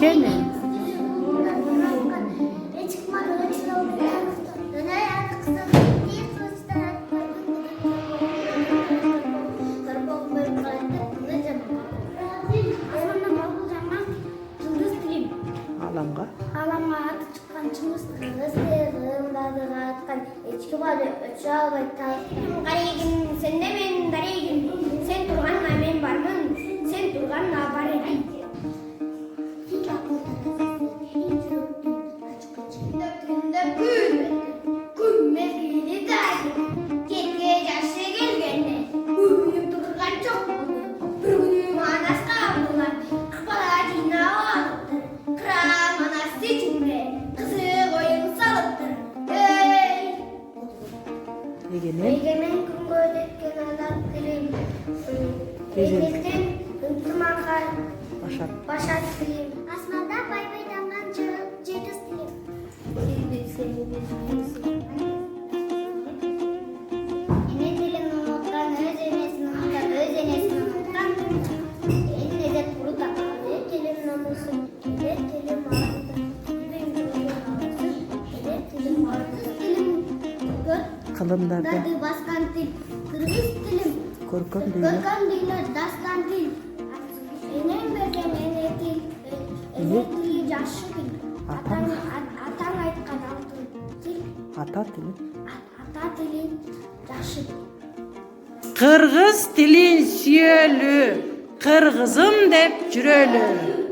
экени? Аламга? Аламга аты чыккан чыңгыз ырымдадыга аткан эчки бар өчө албай талыктан карегин сенде менин дарегим сен турганга мен бармын сен турганга бар эдим күн мезгили дайы кетке жашы келгенде үйүм турган жок бир күнү манаска булар кырбала жыйнап алыптыр кырам анасы ичинде кызык оюн салыптыр эгемен күнгө жеткен анат тилим эжелден ынтымакка башат тилим асманда байбайданган жетиз тилим эне тилин унуткан өз энесин унуткан өз энесин унуткан элине деп куруда калды тилим номусу келе тилим арызы келе тилим арызы тилим Кылымдарда дады баскан тил кыргыз тилим көркөм дүйнө дастан тил энем берген эне тил эне тили жакшы тил атаң айткан алтын тил ата тили. ата тили жакшы тил Кыргыз тилин сүйөлү, кыргызым деп жүрөлү.